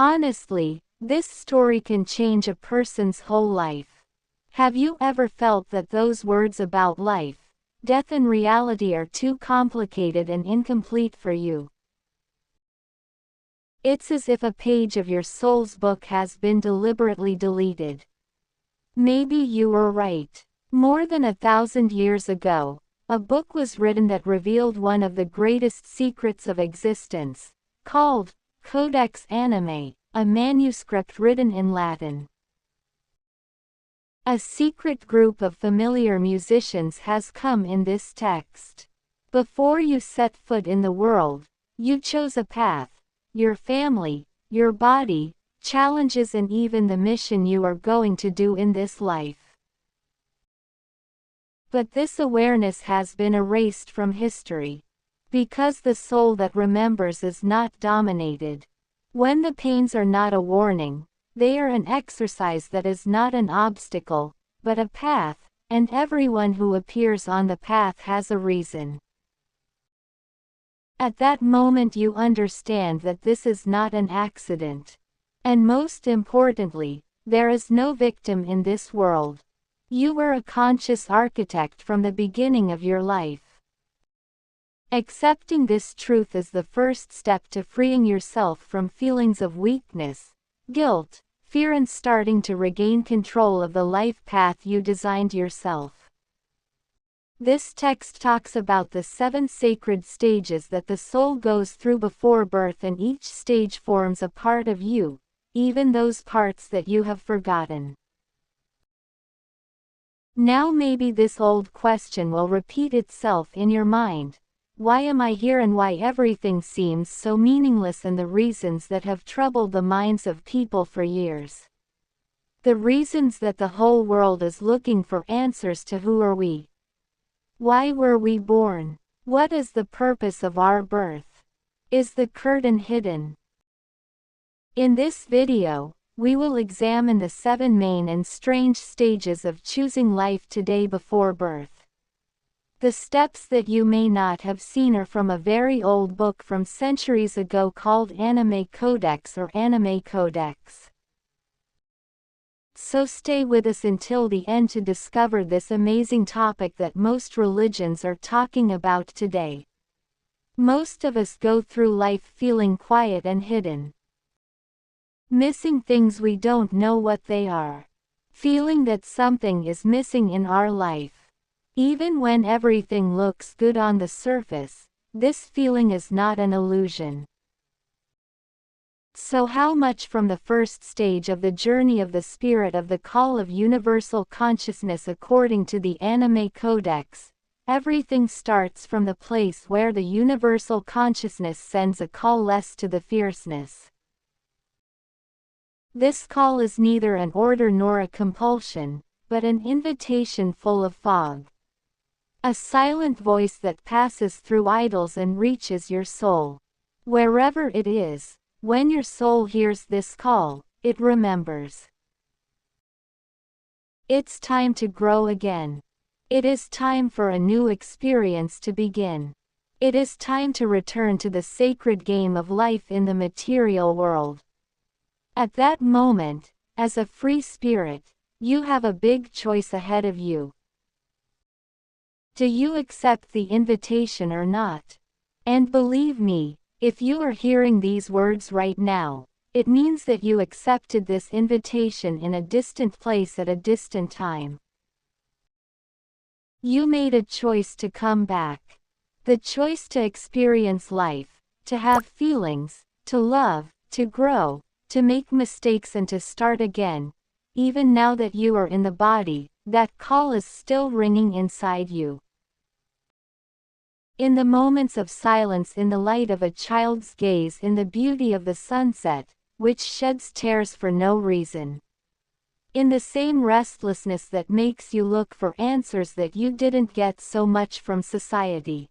Honestly, this story can change a person's whole life. Have you ever felt that those words about life, death and reality are too complicated and incomplete for you? It's as if a page of your soul's book has been deliberately deleted. Maybe you were right. More than 1,000 years ago, a book was written that revealed one of the greatest secrets of existence, called Codex Anime, a manuscript written in Latin. A secret group of familiar musicians has come in this text. Before you set foot in the world, you chose a path, your family, your body, challenges and even the mission you are going to do in this life. But this awareness has been erased from history. Because the soul that remembers is not dominated. When the pains are not a warning, they are an exercise that is not an obstacle, but a path, and everyone who appears on the path has a reason. At that moment you understand that this is not an accident. And most importantly, there is no victim in this world. You were a conscious architect from the beginning of your life. Accepting this truth is the first step to freeing yourself from feelings of weakness, guilt, fear and starting to regain control of the life path you designed yourself. This text talks about the 7 sacred stages that the soul goes through before birth, and each stage forms a part of you, even those parts that you have forgotten. Now maybe this old question will repeat itself in your mind. Why am I here and why everything seems so meaningless, and the reasons that have troubled the minds of people for years. The reasons that the whole world is looking for answers to. Who are we? Why were we born? What is the purpose of our birth? Is the curtain hidden? In this video, we will examine the 7 main and strange stages of choosing life today before birth. The steps that you may not have seen are from a very old book from centuries ago called Anime Codex or Anime Codex. So stay with us until the end to discover this amazing topic that most religions are talking about today. Most of us go through life feeling quiet and hidden. Missing things we don't know what they are. Feeling that something is missing in our life. Even when everything looks good on the surface, this feeling is not an illusion. So how much from the first stage of the journey of the spirit of the call of universal consciousness according to the Anime Codex, everything starts from the place where the universal consciousness sends a call less to the fierceness. This call is neither an order nor a compulsion, but an invitation full of fog. A silent voice that passes through idols and reaches your soul. Wherever it is, when your soul hears this call, it remembers. It's time to grow again. It is time for a new experience to begin. It is time to return to the sacred game of life in the material world. At that moment, as a free spirit, you have a big choice ahead of you. Do you accept the invitation or not? And believe me, if you are hearing these words right now, it means that you accepted this invitation in a distant place at a distant time. You made a choice to come back. The choice to experience life, to have feelings, to love, to grow, to make mistakes and to start again. Even now that you are in the body, that call is still ringing inside you. In the moments of silence, in the light of a child's gaze, in the beauty of the sunset, which sheds tears for no reason. In the same restlessness that makes you look for answers that you didn't get so much from society.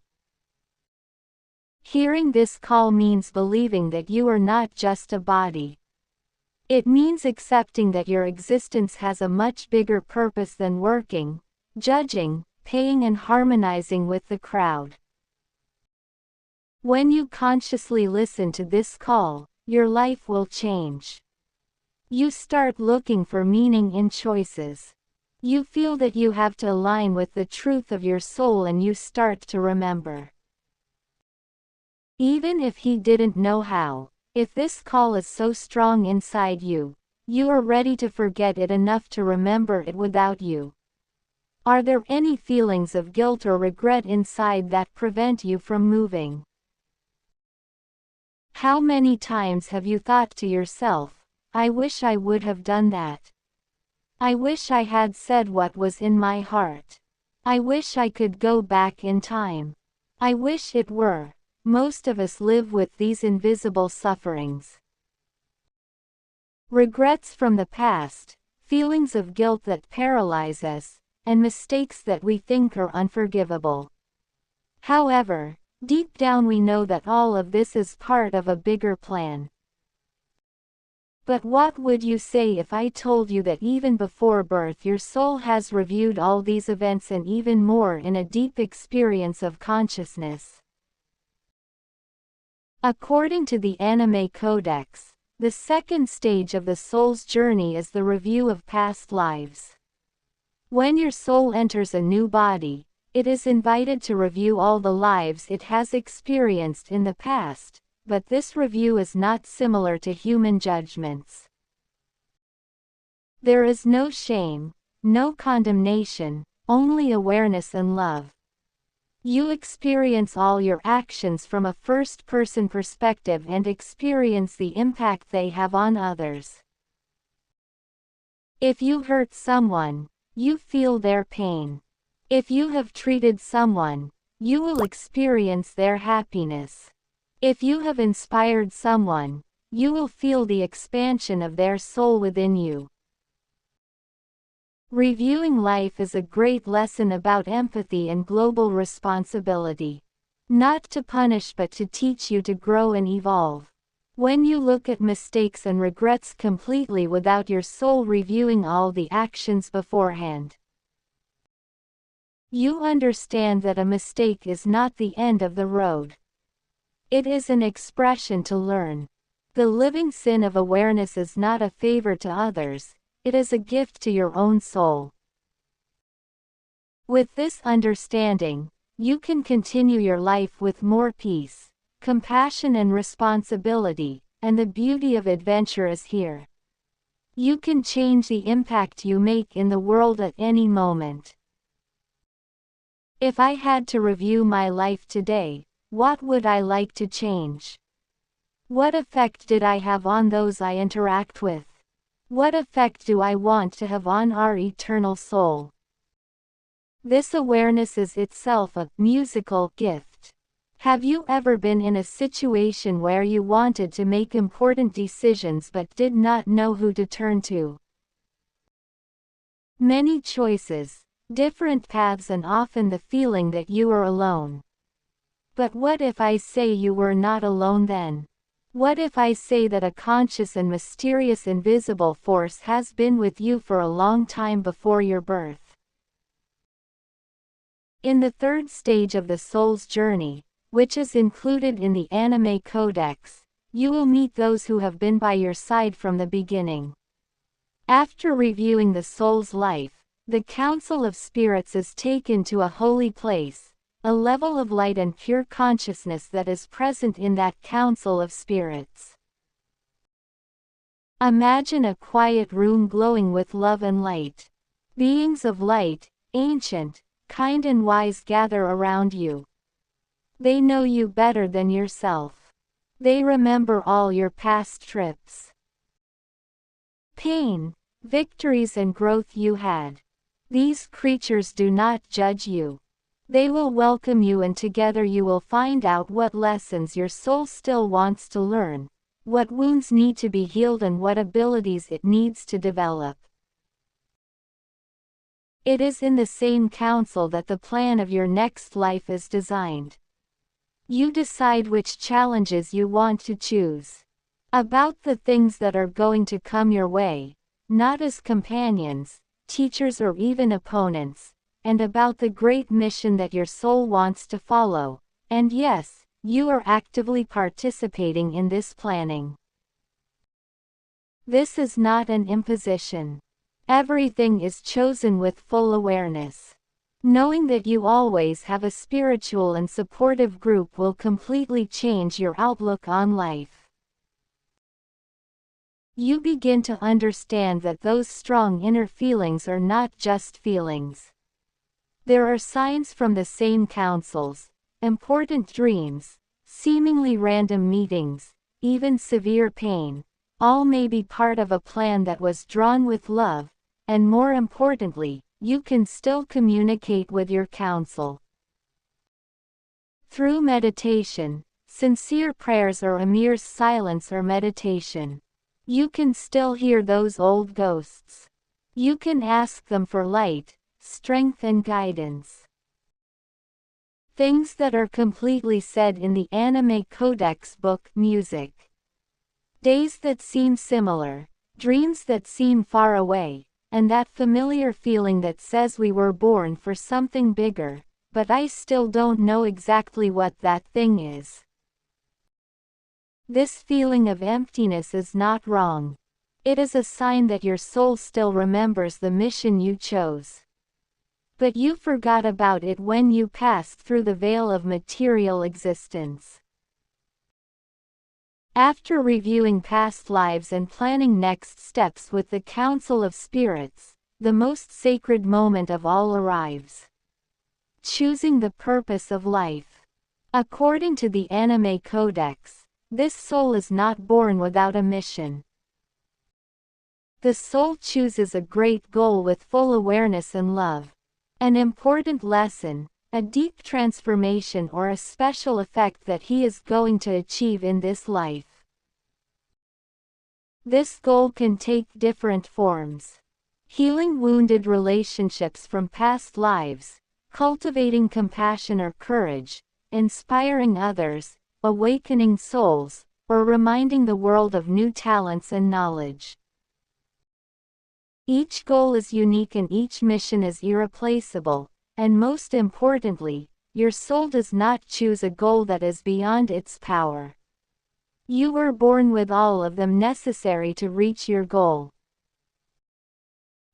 Hearing this call means believing that you are not just a body. It means accepting that your existence has a much bigger purpose than working, judging, paying and harmonizing with the crowd. When you consciously listen to this call, your life will change. You start looking for meaning in choices. You feel that you have to align with the truth of your soul, and you start to remember. Even if he didn't know how, if this call is so strong inside you, you are ready to forget it enough to remember it without you. Are there any feelings of guilt or regret inside that prevent you from moving? How many times have you thought to yourself, I wish I would have done that. I wish I had said what was in my heart. I wish I could go back in time. I wish it were. Most of us live with these invisible sufferings. Regrets from the past, feelings of guilt that paralyze us, and mistakes that we think are unforgivable. However, deep down we know that all of this is part of a bigger plan. But what would you say if I told you that even before birth your soul has reviewed all these events and even more in a deep experience of consciousness? According to the Anime Codex, the second stage of the soul's journey is the review of past lives. When your soul enters a new body, it is invited to review all the lives it has experienced in the past, but this review is not similar to human judgments. There is no shame, no condemnation, only awareness and love. You experience all your actions from a first-person perspective and experience the impact they have on others. If you hurt someone, you feel their pain. If you have treated someone, you will experience their happiness. If you have inspired someone, you will feel the expansion of their soul within you. Reviewing life is a great lesson about empathy and global responsibility. Not to punish but to teach you to grow and evolve. When you look at mistakes and regrets completely without your soul reviewing all the actions beforehand, you understand that a mistake is not the end of the road. It is an expression to learn. The living sin of awareness is not a favor to others, it is a gift to your own soul. With this understanding, you can continue your life with more peace, compassion and responsibility, and the beauty of adventure is here. You can change the impact you make in the world at any moment. If I had to review my life today, what would I like to change? What effect did I have on those I interact with? What effect do I want to have on our eternal soul? This awareness is itself a musical gift. Have you ever been in a situation where you wanted to make important decisions but did not know who to turn to? Many choices, different paths, and often the feeling that you are alone. But what if I say you were not alone then? What if I say that a conscious and mysterious invisible force has been with you for a long time before your birth? In the third stage of the soul's journey, which is included in the Anime Codex, you will meet those who have been by your side from the beginning. After reviewing the soul's life, the Council of Spirits is taken to a holy place, a level of light and pure consciousness that is present in that council of spirits. Imagine a quiet room glowing with love and light. Beings of light, ancient, kind and wise gather around you. They know you better than yourself. They remember all your past trips, pain, victories and growth you had. These creatures do not judge you. They will welcome you, and together you will find out what lessons your soul still wants to learn, what wounds need to be healed and what abilities it needs to develop. It is in the same council that the plan of your next life is designed. You decide which challenges you want to choose. About the things that are going to come your way, not as companions, teachers or even opponents, and about the great mission that your soul wants to follow, and yes, you are actively participating in this planning. This is not an imposition. Everything is chosen with full awareness. Knowing that you always have a spiritual and supportive group will completely change your outlook on life. You begin to understand that those strong inner feelings are not just feelings. There are signs from the same counsels, important dreams, seemingly random meetings, even severe pain. All may be part of a plan that was drawn with love, and more importantly, you can still communicate with your counsel. Through meditation, sincere prayers or a mere silence or meditation, you can still hear those old ghosts. You can ask them for light, strength and guidance. Things that are completely said in the Anime Codex book, music. Days that seem similar, dreams that seem far away, and that familiar feeling that says we were born for something bigger, but I still don't know exactly what that thing is. This feeling of emptiness is not wrong. It is a sign that your soul still remembers the mission you chose. But you forgot about it when you passed through the veil of material existence. After reviewing past lives and planning next steps with the Council of Spirits, the most sacred moment of all arrives. Choosing the purpose of life. According to the Anime Codex, this soul is not born without a mission. The soul chooses a great goal with full awareness and love. An important lesson, a deep transformation or a special effect that he is going to achieve in this life. This goal can take different forms. Healing wounded relationships from past lives, cultivating compassion or courage, inspiring others, awakening souls, or reminding the world of new talents and knowledge. Each goal is unique and each mission is irreplaceable. And most importantly, your soul does not choose a goal that is beyond its power. You were born with all of them necessary to reach your goal.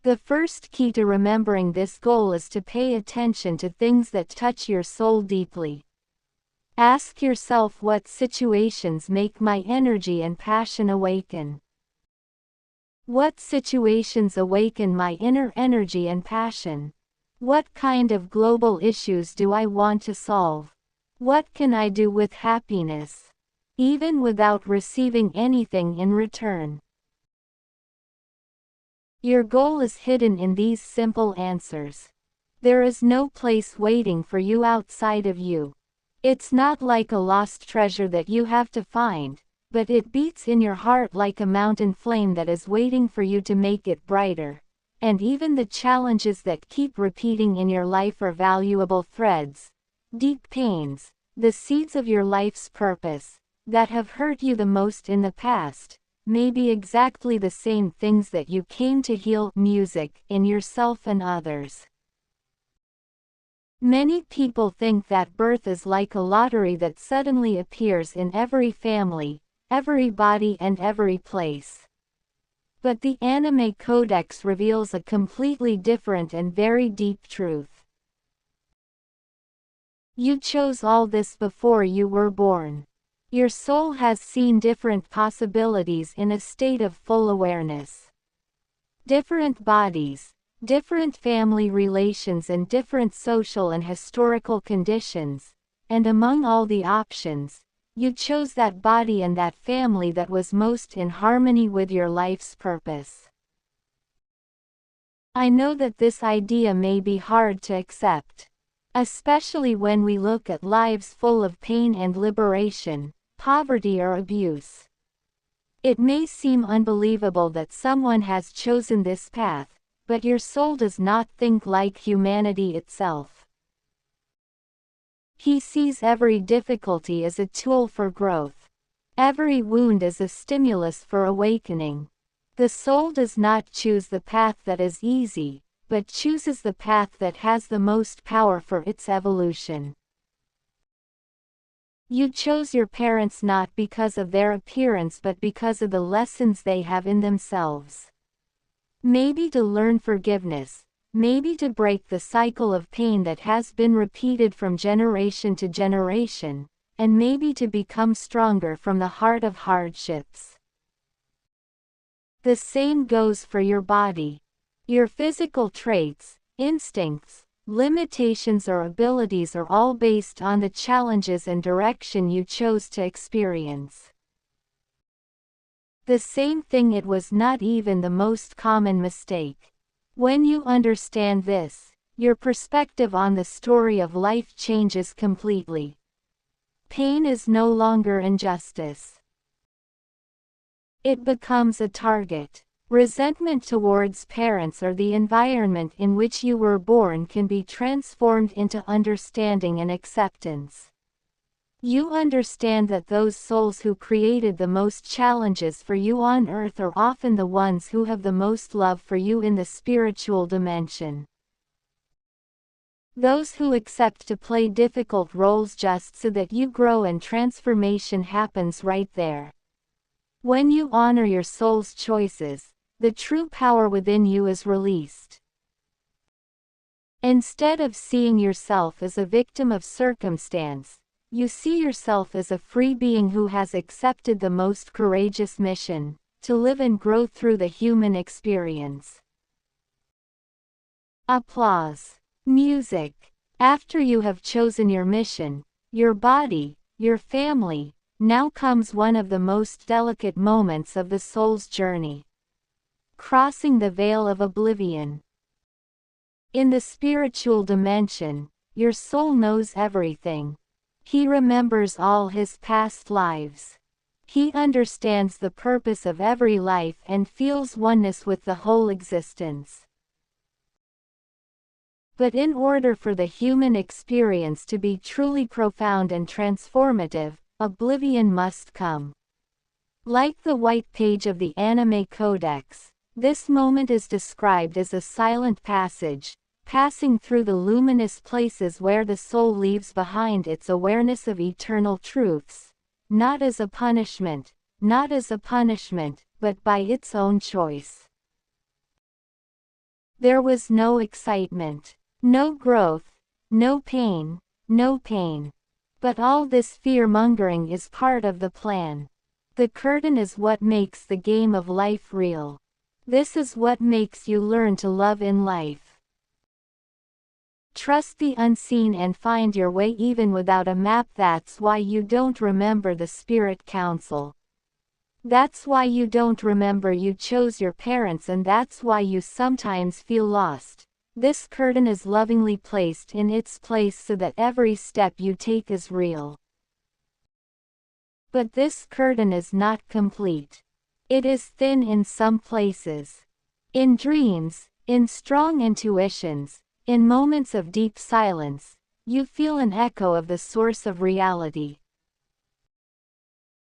The first key to remembering this goal is to pay attention to things that touch your soul deeply. Ask yourself, what situations make my energy and passion awaken? What situations awaken my inner energy and passion? What kind of global issues do I want to solve? What can I do with happiness, even without receiving anything in return? Your goal is hidden in these simple answers. There is no place waiting for you outside of you. It's not like a lost treasure that you have to find, but it beats in your heart like a mountain flame that is waiting for you to make it brighter. And even the challenges that keep repeating in your life are valuable threads, deep pains, the seeds of your life's purpose, that have hurt you the most in the past, may be exactly the same things that you came to heal, music, in yourself and others. Many people think that birth is like a lottery that suddenly appears in every family, every body and every place. But the Anime Codex reveals a completely different and very deep truth. You chose all this before you were born. Your soul has seen different possibilities in a state of full awareness. Different bodies, different family relations and different social and historical conditions, and among all the options, you chose that body and that family that was most in harmony with your life's purpose. I know that this idea may be hard to accept, especially when we look at lives full of pain and liberation, poverty or abuse. It may seem unbelievable that someone has chosen this path, but your soul does not think like humanity itself. He sees every difficulty as a tool for growth. Every wound as a stimulus for awakening. The soul does not choose the path that is easy, but chooses the path that has the most power for its evolution. You chose your parents not because of their appearance but because of the lessons they have in themselves. Maybe to learn forgiveness, maybe to break the cycle of pain that has been repeated from generation to generation, and maybe to become stronger from the heart of hardships. The same goes for your body. Your physical traits, instincts, limitations or abilities are all based on the challenges and direction you chose to experience. The same thing, it was not even the most common mistake. When you understand this, your perspective on the story of life changes completely. Pain is no longer injustice. It becomes a target. Resentment towards parents or the environment in which you were born can be transformed into understanding and acceptance. You understand that those souls who created the most challenges for you on earth are often the ones who have the most love for you in the spiritual dimension. Those who accept to play difficult roles just so that you grow and transformation happens right there. When you honor your soul's choices, the true power within you is released. Instead of seeing yourself as a victim of circumstance, you see yourself as a free being who has accepted the most courageous mission, to live and grow through the human experience. Applause. Music. After you have chosen your mission, your body, your family, now comes one of the most delicate moments of the soul's journey. Crossing the veil of oblivion. In the spiritual dimension, your soul knows everything. He remembers all his past lives. He understands the purpose of every life and feels oneness with the whole existence. But in order for the human experience to be truly profound and transformative, oblivion must come. Like the white page of the Anime Codex, this moment is described as a silent passage, passing through the luminous places where the soul leaves behind its awareness of eternal truths, not as a punishment, but by its own choice. There was no excitement, no growth, no pain. But all this fear-mongering is part of the plan. The curtain is what makes the game of life real. This is what makes you learn to love in life. Trust the unseen and find your way even without a map. That's why you don't remember the Spirit Council. That's why you don't remember you chose your parents, and that's why you sometimes feel lost. This curtain is lovingly placed in its place so that every step you take is real. But this curtain is not complete. It is thin in some places. In dreams, in strong intuitions, in moments of deep silence, you feel an echo of the source of reality.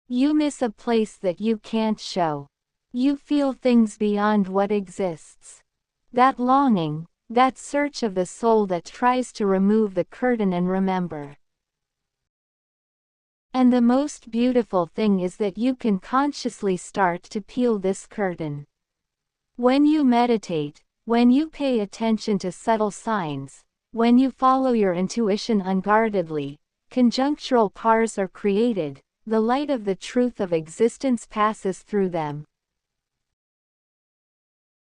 You miss a place that you can't show. You feel things beyond what exists. That longing, that search of the soul that tries to remove the curtain and remember. And the most beautiful thing is that you can consciously start to peel this curtain. When you meditate, when you pay attention to subtle signs, when you follow your intuition unguardedly, conjunctural pars are created, the light of the truth of existence passes through them.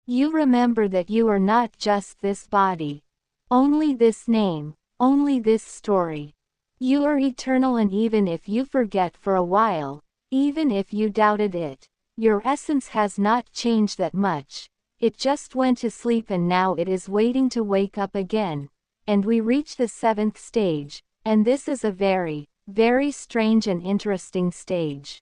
You remember that you are not just this body, only this name, only this story. You are eternal, and even if you forget for a while, even if you doubted it, your essence has not changed that much. It just went to sleep and now it is waiting to wake up again. And we reach the 7th stage, and this is a very, very strange and interesting stage.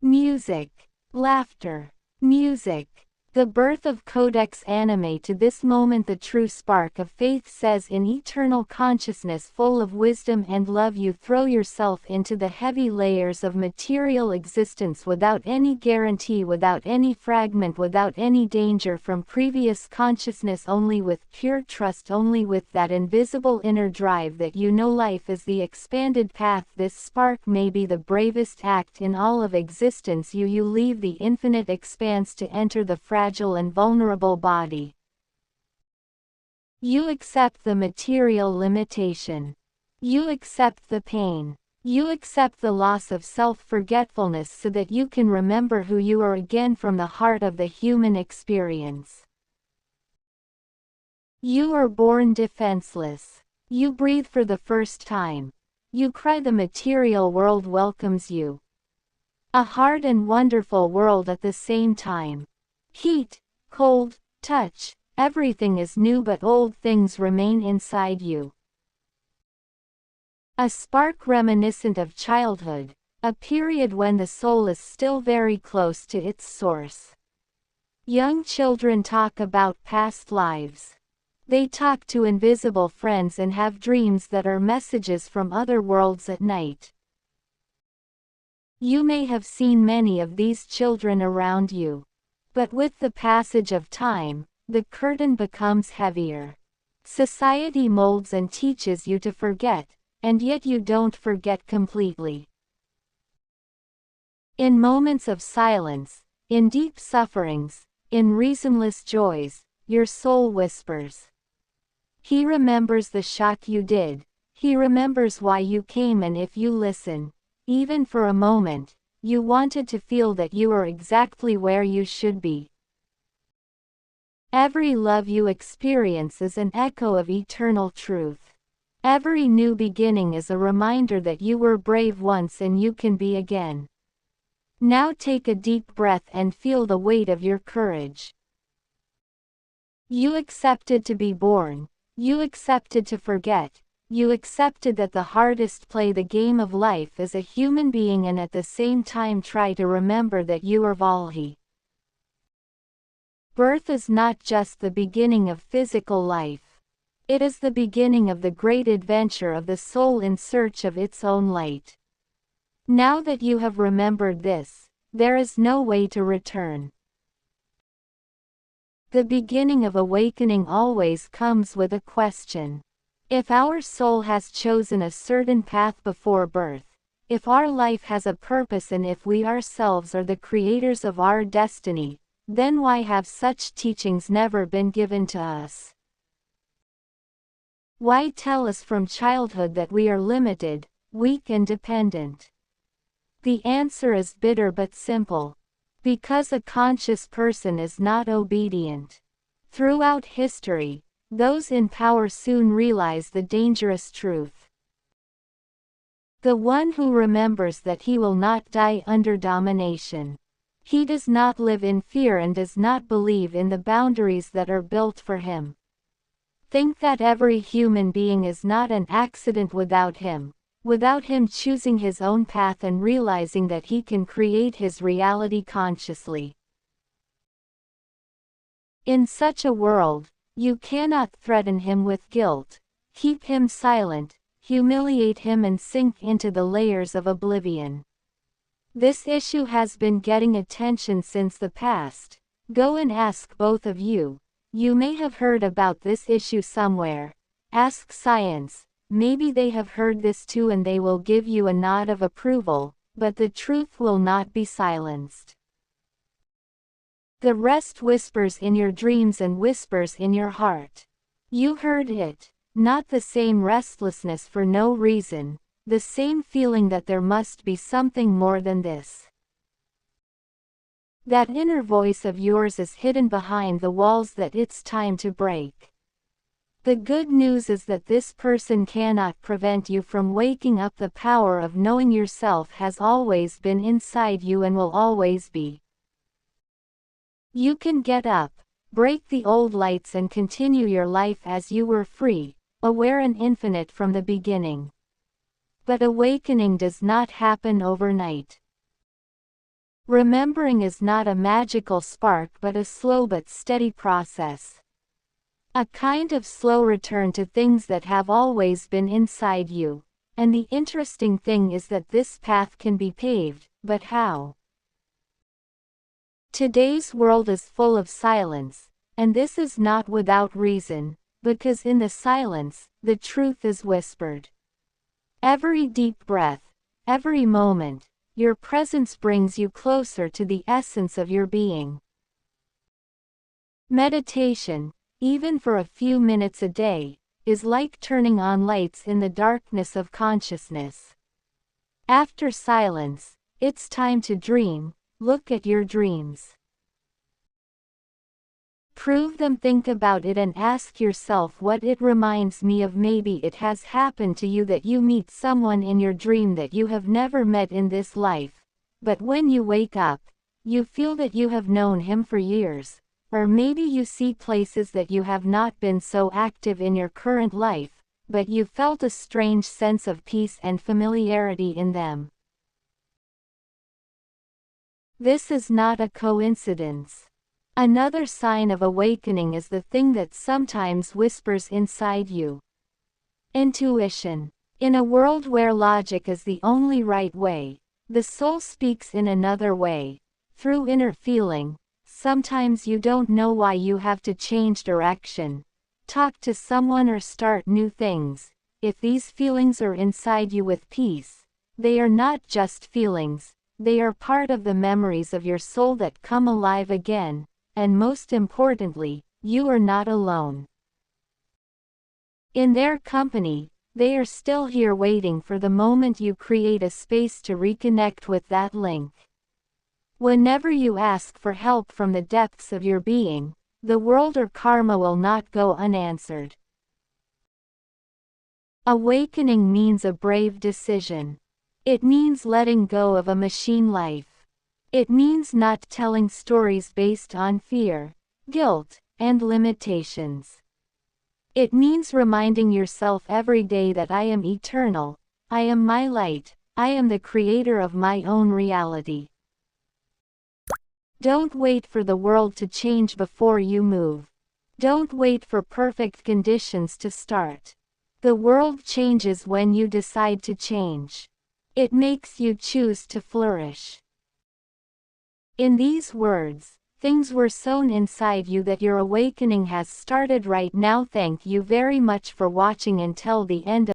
Music. Laughter. Music. The birth of Codex Anime. To this moment the true spark of faith says, in eternal consciousness full of wisdom and love you throw yourself into the heavy layers of material existence without any guarantee, without any fragment, without any danger from previous consciousness, only with pure trust, only with that invisible inner drive that you know life is the expanded path. This spark may be the bravest act in all of existence. You leave the infinite expanse to enter the fragile and vulnerable body. You accept the material limitation. You accept the pain. You accept the loss of self-forgetfulness so that you can remember who you are again from the heart of the human experience. You are born defenseless. You breathe for the first time. You cry, the material world welcomes you. A hard and wonderful world at the same time. Heat, cold, touch, everything is new, but old things remain inside you. A spark reminiscent of childhood, a period when the soul is still very close to its source. Young children talk about past lives. They talk to invisible friends and have dreams that are messages from other worlds at night. You may have seen many of these children around you. But with the passage of time, the curtain becomes heavier. Society molds and teaches you to forget, and yet you don't forget completely. In moments of silence, in deep sufferings, in reasonless joys, your soul whispers. He remembers the shock you did. He remembers why you came, and if you listen, even for a moment, you wanted to feel that you are exactly where you should be. Every love you experience is an echo of eternal truth. Every new beginning is a reminder that you were brave once and you can be again. Now take a deep breath and feel the weight of your courage. You accepted to be born. You accepted to forget. You accepted that the hardest play the game of life is a human being, and at the same time try to remember that you are Valhi. Birth is not just the beginning of physical life. It is the beginning of the great adventure of the soul in search of its own light. Now that you have remembered this, there is no way to return. The beginning of awakening always comes with a question. If our soul has chosen a certain path before birth, if our life has a purpose, and if we ourselves are the creators of our destiny, then why have such teachings never been given to us? Why tell us from childhood that we are limited, weak and dependent? The answer is bitter but simple. Because a conscious person is not obedient. Throughout history, those in power soon realize the dangerous truth. The one who remembers that he will not die under domination. He does not live in fear and does not believe in the boundaries that are built for him. Think that every human being is not an accident without him choosing his own path and realizing that he can create his reality consciously. In such a world, you cannot threaten him with guilt, keep him silent, humiliate him and sink into the layers of oblivion. This issue has been getting attention since the past. Go and ask both of you. You may have heard about this issue somewhere. Ask science. Maybe they have heard this too and they will give you a nod of approval, but the truth will not be silenced. The rest whispers in your dreams and whispers in your heart. You heard it. Not the same restlessness for no reason, the same feeling that there must be something more than this. That inner voice of yours is hidden behind the walls that it's time to break. The good news is that this person cannot prevent you from waking up. The power of knowing yourself has always been inside you and will always be. You can get up, break the old lights and continue your life as you were free, aware and infinite from the beginning. But awakening does not happen overnight. Remembering is not a magical spark but a slow but steady process. A kind of slow return to things that have always been inside you. And the interesting thing is that this path can be paved, but how? Today's world is full of silence, and this is not without reason, because in the silence, the truth is whispered. Every deep breath, every moment, your presence brings you closer to the essence of your being. Meditation, even for a few minutes a day, is like turning on lights in the darkness of consciousness. After silence, it's time to dream. Look at your dreams. Prove them, think about it, and ask yourself what it reminds me of. Maybe it has happened to you that you meet someone in your dream that you have never met in this life, but when you wake up, you feel that you have known him for years. Or maybe you see places that you have not been so active in your current life, but you felt a strange sense of peace and familiarity in them. This is not a coincidence. Another sign of awakening is the thing that sometimes whispers inside you. Intuition. In a world where logic is the only right way, the soul speaks in another way, through inner feeling. Sometimes you don't know why you have to change direction, talk to someone, or start new things. If these feelings are inside you with peace, they are not just feelings, they are part of the memories of your soul that come alive again, and most importantly, you are not alone. In their company, they are still here waiting for the moment you create a space to reconnect with that link. Whenever you ask for help from the depths of your being, the world or karma will not go unanswered. Awakening means a brave decision. It means letting go of a machine life. It means not telling stories based on fear, guilt, and limitations. It means reminding yourself every day that I am eternal, I am my light, I am the creator of my own reality. Don't wait for the world to change before you move. Don't wait for perfect conditions to start. The world changes when you decide to change. It makes you choose to flourish. In these words, things were sown inside you that your awakening has started right now. Thank you very much for watching until the end.